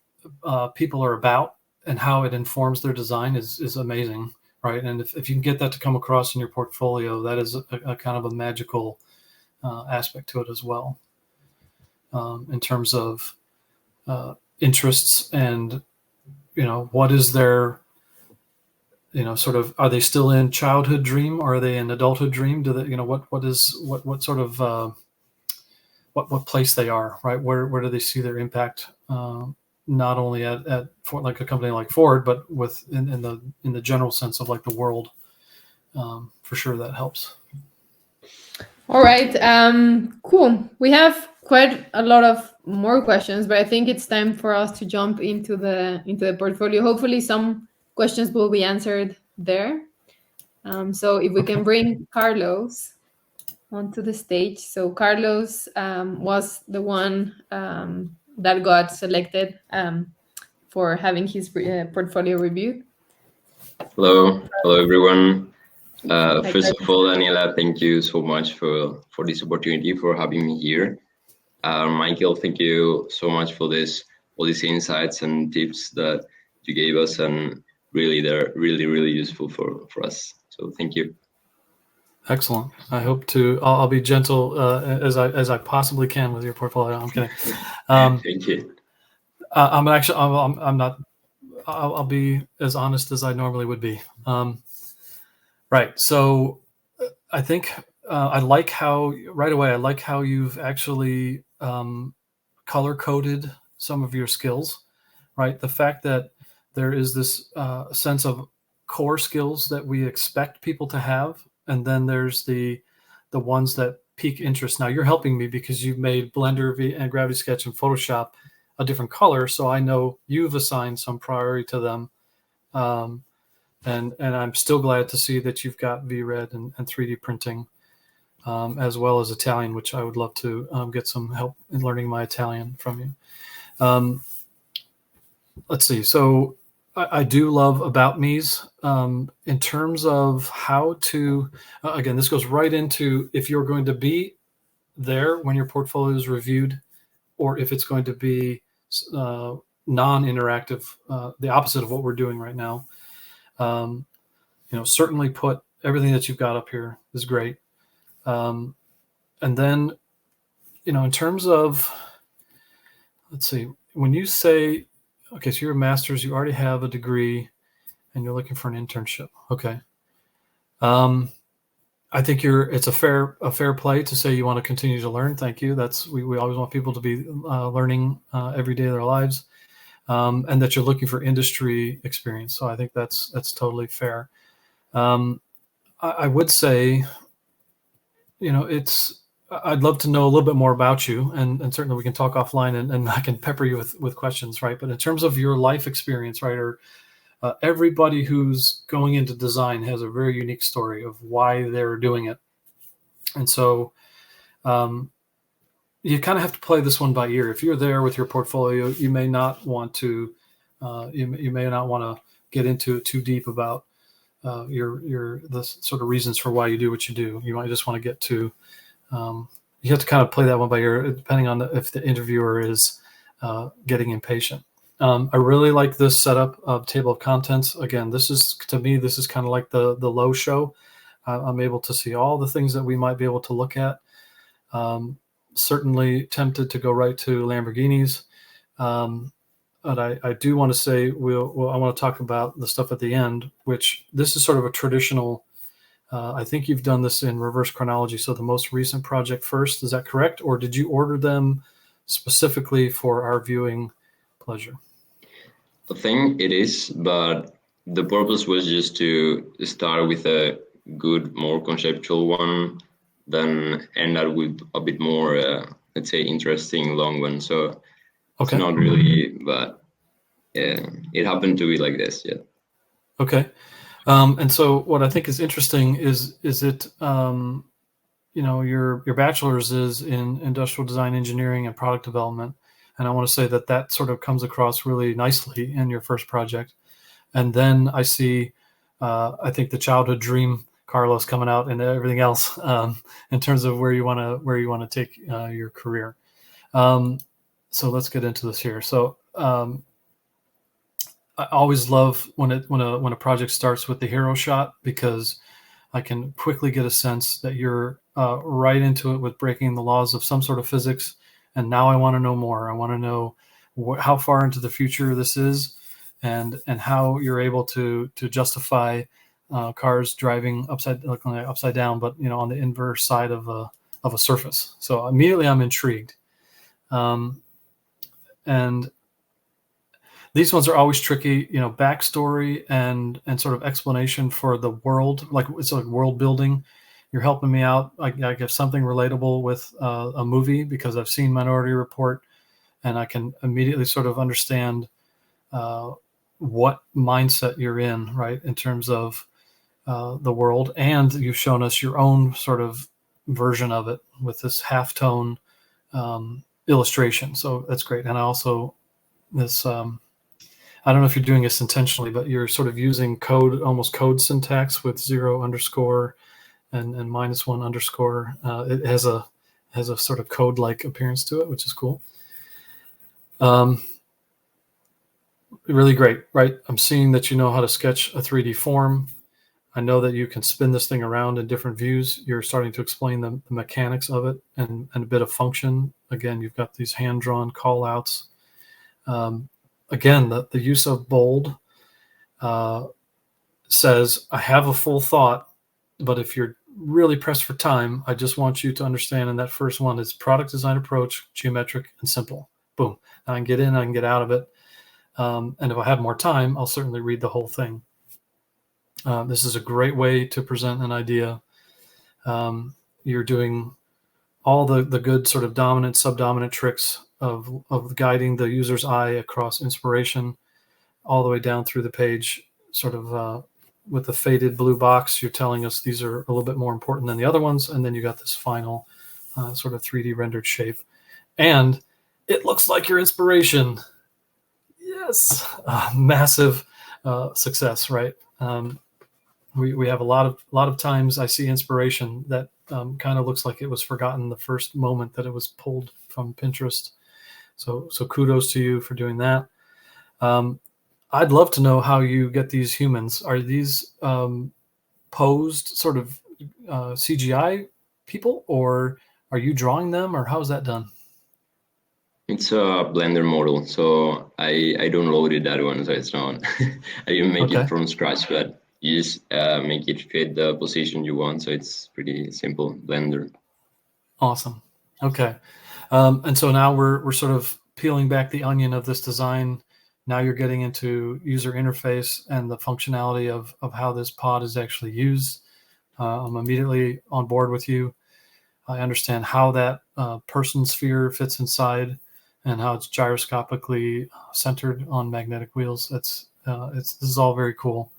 people are about and how it informs their design is amazing, right? And if you can get that to come across in your portfolio, that is a kind of a magical aspect to it as well, in terms of interests and, what is their, sort of, are they still in childhood dream or are they in adulthood dream? Do they, what sort of, what place they are, right? Where do they see their impact? Not only at Ford, like a company like Ford, but in the general sense of like the world. For sure, that helps. All right. Cool. We have quite a lot of more questions, but I think it's time for us to jump into the portfolio. Hopefully, some questions will be answered there. So if we can bring Carlos onto the stage. So Carlos was the one that got selected for having his portfolio reviewed. Hello everyone. Hi, First Carlos. of all, Daniela, thank you so much for this opportunity, for having me here. Michael, thank you so much for all these insights and tips that you gave us, and really they're really useful for us. So thank you. Excellent. I hope to. I'll be gentle as I possibly can with your portfolio. I'm kidding. Thank you. I'm actually. I'm not. I'll be as honest as I normally would be. Right. So I think I like how right away. I like how you've actually color coded some of your skills. Right. The fact that there is this sense of core skills that we expect people to have, and then there's the ones that pique interest. Now you're helping me because you've made Blender and Gravity Sketch and Photoshop a different color, so I know you've assigned some priority to them, and I'm still glad to see that you've got VRED and 3D printing, as well as Italian, which I would love to get some help in learning my Italian from you. Let's see. So I do love About Me's in terms of how to, again, this goes right into if you're going to be there when your portfolio is reviewed, or if it's going to be non-interactive, the opposite of what we're doing right now. Certainly put everything that you've got up here is great. And then, in terms of, let's see, when you say, okay, so you're a master's, you already have a degree, and you're looking for an internship. Okay. I think it's a fair play to say you want to continue to learn. Thank you. We always want people to be learning every day of their lives, and that you're looking for industry experience. So I think that's totally fair. I would say, I'd love to know a little bit more about you, and certainly we can talk offline, and I can pepper you with questions, right? But in terms of your life experience, right, or everybody who's going into design has a very unique story of why they're doing it. And so you kind of have to play this one by ear. If you're there with your portfolio, you may not want to get into it too deep about the sort of reasons for why you do what you do. You might just want to get to, you have to kind of play that one by ear, depending on if the interviewer is getting impatient. I really like this setup of table of contents. Again, to me, this is kind of like the low show. I'm able to see all the things that we might be able to look at. Certainly tempted to go right to Lamborghinis. But I do want to say, I want to talk about the stuff at the end, which this is sort of a traditional, I think you've done this in reverse chronology. So the most recent project first, is that correct? Or did you order them specifically for our viewing pleasure? I think it is, but the purpose was just to start with a good, more conceptual one, then end up with a bit more, let's say, interesting long one. So It's not really, but it happened to be like this. Yeah. Okay. And so what I think is interesting is it, your bachelor's is in industrial design engineering and product development. And I want to say that sort of comes across really nicely in your first project. And then I see, I think the childhood dream, Carlos, coming out, and everything else in terms of where you want to take your career. So let's get into this here. So I always love when a project starts with the hero shot, because I can quickly get a sense that you're right into it with breaking the laws of some sort of physics. And now I want to know more. I want to know how far into the future this is, and how you're able to justify cars driving upside down, but on the inverse side of a surface. So immediately I'm intrigued. And these ones are always tricky, backstory and sort of explanation for the world, like it's like world building. You're helping me out. I get something relatable with a movie because I've seen Minority Report, and I can immediately sort of understand what mindset you're in, right, in terms of the world. And you've shown us your own sort of version of it with this halftone illustration. So that's great. And I also, this, I don't know if you're doing this intentionally, but you're sort of using almost code syntax with 0 underscore and -1 underscore. It has a sort of code-like appearance to it, which is cool. Really great, right? I'm seeing that you know how to sketch a 3D form. I know that you can spin this thing around in different views. You're starting to explain the mechanics of it and a bit of function. Again, you've got these hand-drawn call-outs. Again, the use of bold says, I have a full thought, but if you're really pressed for time, I just want you to understand in that first one is product design approach, geometric and simple. Boom. I can get in, I can get out of it. And if I have more time, I'll certainly read the whole thing. This is a great way to present an idea. You're doing all the good sort of dominant, subdominant tricks of guiding the user's eye across inspiration all the way down through the page, sort of with the faded blue box. You're telling us these are a little bit more important than the other ones. And then you got this final sort of 3D rendered shape. And it looks like your inspiration. Yes, massive success, right? We have a lot of times I see inspiration that kind of looks like it was forgotten the first moment that it was pulled from Pinterest. So kudos to you for doing that. I'd love to know how you get these humans. Are these posed sort of CGI people, or are you drawing them, or how's that done? It's a Blender model, so I don't load it that one, so it's not. I didn't make it from scratch, but you just make it fit the position you want, so it's pretty simple, Blender. Awesome. Okay. And so now we're sort of peeling back the onion of this design. Now you're getting into user interface and the functionality of how this pod is actually used. I'm immediately on board with you. I understand how that person sphere fits inside and how it's gyroscopically centered on magnetic wheels. This is all very cool.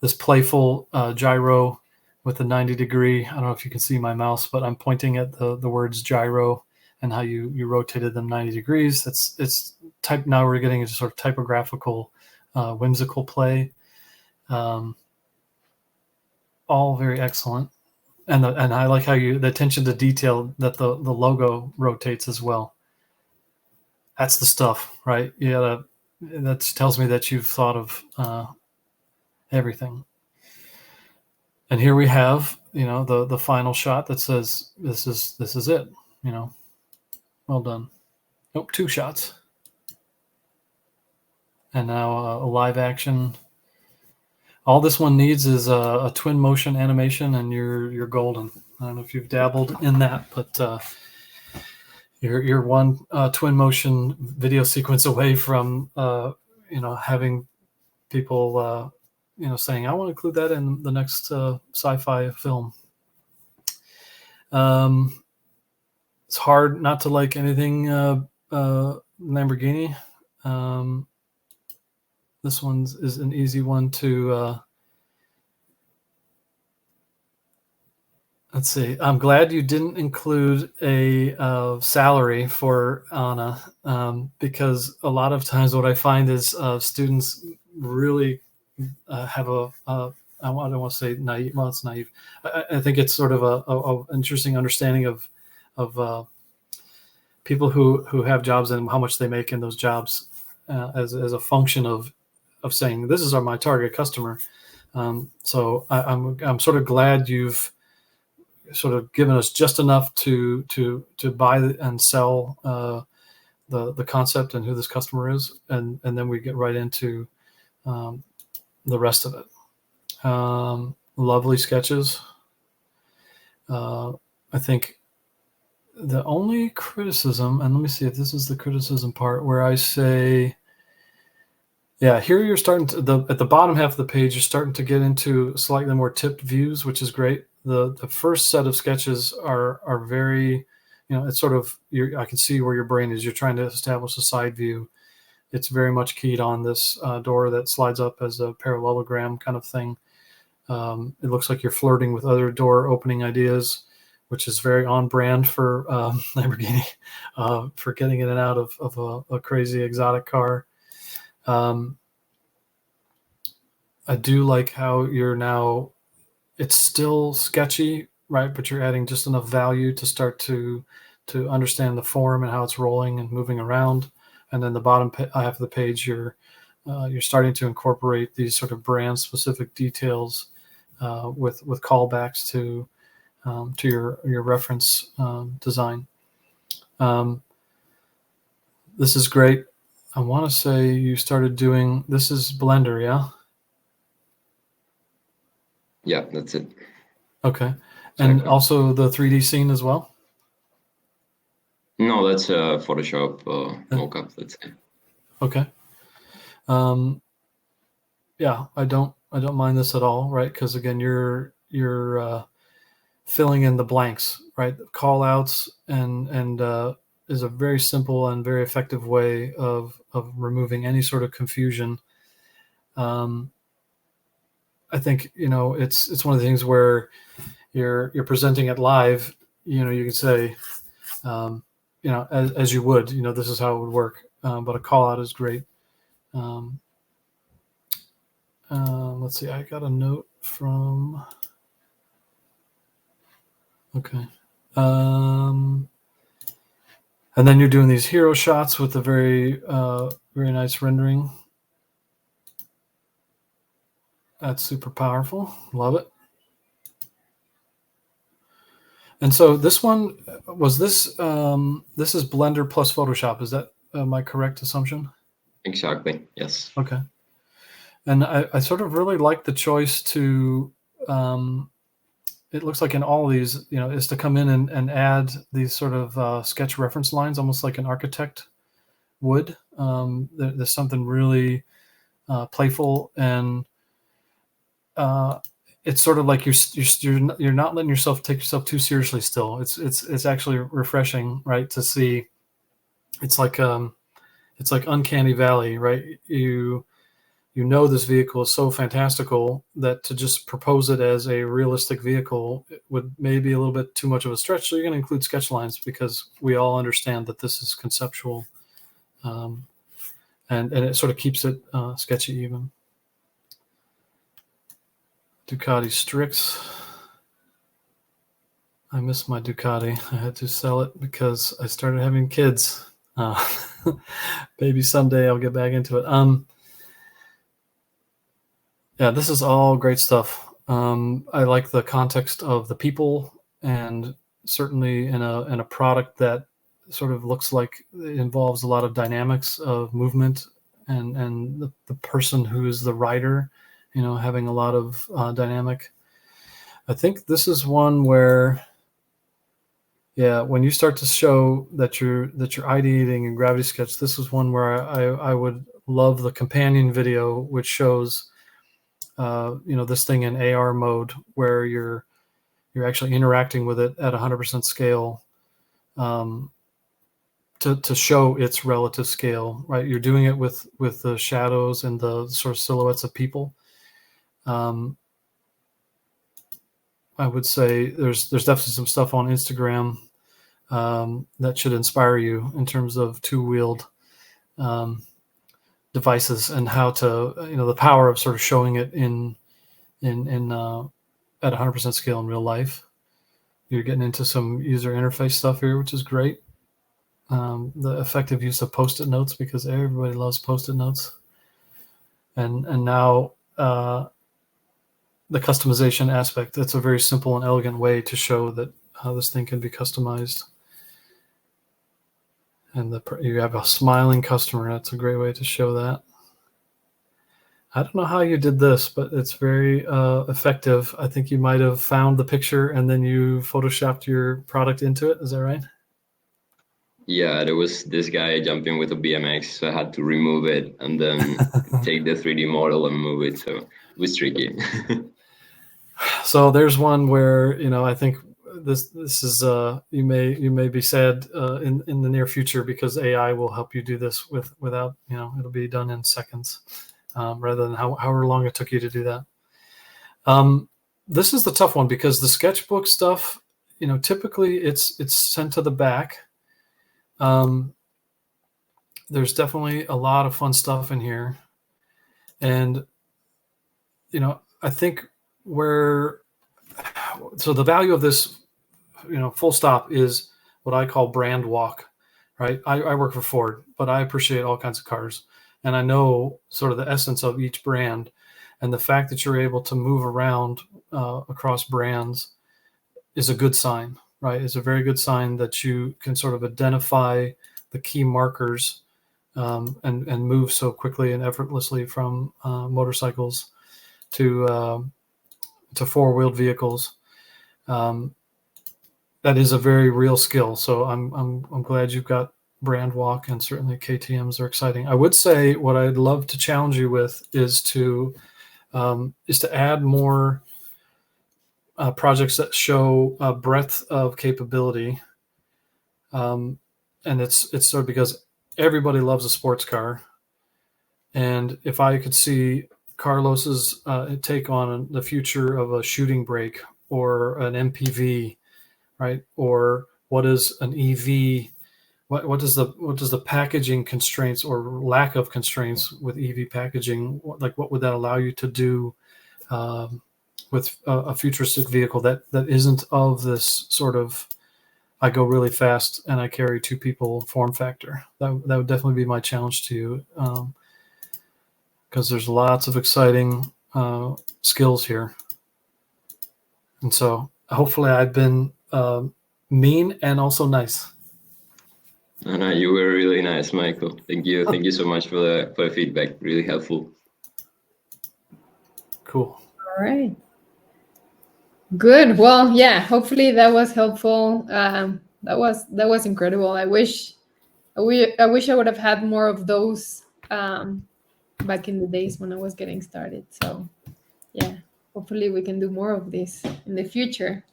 This playful gyro with the 90-degree. I don't know if you can see my mouse, but I'm pointing at the words gyro and how you rotated them 90 degrees. It's type. Now we're getting into sort of typographical, whimsical play. All very excellent. And I like how the attention to detail that the logo rotates as well. That's the stuff, right? Yeah, that tells me that you've thought of everything. And here we have, the final shot that says this is it. Well done. Nope, 2 shots. And now a live action. All this one needs is a twin motion animation, and you're golden. I don't know if you've dabbled in that, but you're one twin motion video sequence away from having people saying, I want to include that in the next sci-fi film. It's hard not to like anything Lamborghini. This one is an easy one to let's see. I'm glad you didn't include a salary for Anna, because a lot of times what I find is students really have I don't want to say naive. Well, it's naive. I think it's sort of a interesting understanding of people who have jobs and how much they make in those jobs as a function of saying this is my target customer. So I'm sort of glad you've sort of given us just enough to buy and sell the concept and who this customer is, and then we get right into the rest of it. Lovely sketches. I think the only criticism, and let me see if this is the criticism part, where I say, yeah, here you're starting to, at the bottom half of the page, you're starting to get into slightly more tipped views, which is great. The first set of sketches are very, it's sort of, I can see where your brain is. You're trying to establish a side view. It's very much keyed on this door that slides up as a parallelogram kind of thing. It looks like you're flirting with other door opening ideas, which is very on brand for Lamborghini, for getting in and out of a crazy exotic car. I do like how you're now, it's still sketchy, right? But you're adding just enough value to start to understand the form and how it's rolling and moving around. And then the bottom half of the page, you're starting to incorporate these sort of brand specific details with callbacks to your reference design. This is great. I want to say you started doing, this is Blender, yeah? Yeah, that's it. Okay. And also the 3D scene as well? No, that's Photoshop mockup, let's say. Okay. Yeah, I don't mind this at all, right? Because again, you're filling in the blanks, right? Call outs and is a very simple and very effective way of removing any sort of confusion. I think, it's one of the things where you're presenting it live, you can say, as you would, this is how it would work. But a call out is great. Let's see, I got a note from, okay. And then you're doing these hero shots with a very, very nice rendering. That's super powerful. Love it. And so this one was this is Blender plus Photoshop. Is that my correct assumption? Exactly. Yes. Okay. And I sort of really like the choice to, it looks like in all of these, is to come in and add these sort of sketch reference lines, almost like an architect would. There's something really playful, and it's sort of like you're not letting yourself take yourself too seriously still. It's actually refreshing, right, to see. It's like uncanny valley, right? This vehicle is so fantastical that to just propose it as a realistic vehicle would maybe a little bit too much of a stretch. So you're going to include sketch lines because we all understand that this is conceptual, and it sort of keeps it sketchy even. Ducati Strix. I miss my Ducati. I had to sell it because I started having kids. Maybe someday I'll get back into it. Yeah, this is all great stuff. I like the context of the people, and certainly in a product that sort of looks like it involves a lot of dynamics of movement, and the person who is the rider, having a lot of dynamic. I think this is one where, yeah, when you start to show that you're ideating in Gravity Sketch, this is one where I would love the companion video, which shows this thing in AR mode where you're actually interacting with it at 100% scale, to show its relative scale, right? You're doing it with the shadows and the sort of silhouettes of people. I would say there's definitely some stuff on Instagram that should inspire you in terms of two-wheeled devices and how to, the power of sort of showing it in at 100% scale in real life. You're getting into some user interface stuff here, which is great. The effective use of Post-it notes, because everybody loves Post-it notes. And now the customization aspect. That's a very simple and elegant way to show that how this thing can be customized. And you have a smiling customer. That's a great way to show that. I don't know how you did this, but it's very effective. I think you might have found the picture and then you photoshopped your product into it. Is that right? Yeah, there was this guy jumping with a BMX, so I had to remove it and then take the 3D model and move it. So it was tricky. So there's one where, you know, I think this is you may be sad in the near future, because AI will help you do this without, you know, it'll be done in seconds rather than however long it took you to do that. This is the tough one, because the sketchbook stuff, you know, typically it's sent to the back. There's definitely a lot of fun stuff in here, and you know, I think so the value of this, you know, full stop, is what I call brand walk, right? I work for Ford, but I appreciate all kinds of cars, and I know sort of the essence of each brand, and the fact that you're able to move around across brands is a good sign, right? It's a very good sign that you can sort of identify the key markers and move so quickly and effortlessly from motorcycles to four-wheeled vehicles. That is a very real skill. So I'm glad you've got brand walk, and certainly KTMs are exciting. I would say what I'd love to challenge you with is to add more projects that show a breadth of capability. And it's sort of because everybody loves a sports car. And if I could see Carlos's take on the future of a shooting brake or an MPV, right? Or what is an EV? What does the packaging constraints or lack of constraints with EV packaging, like what would that allow you to do with a futuristic vehicle that isn't of this sort of I go really fast and I carry two people form factor? That would definitely be my challenge to you, because there's lots of exciting skills here. And so hopefully I've been mean and also nice. No, you were really nice, Michael. Thank you. Thank you so much for the feedback. Really helpful. Cool. All right. Good. Well, yeah, hopefully that was helpful. That was incredible. I wish I would have had more of those back in the days when I was getting started. So yeah, hopefully we can do more of this in the future.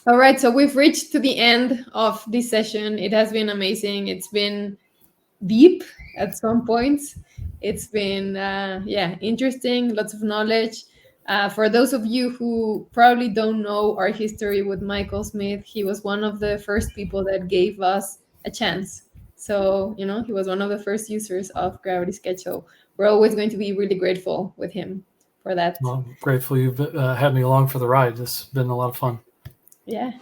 All right, so we've reached to the end of this session. It has been amazing. It's been deep at some points. It's been interesting, lots of knowledge. For those of you who probably don't know our history with Michael Smith, he was one of the first people that gave us a chance. So, you know, he was one of the first users of Gravity Sketch. So we're always going to be really grateful with him for that. Well, I'm grateful you've had me along for the ride. It's been a lot of fun. Yeah.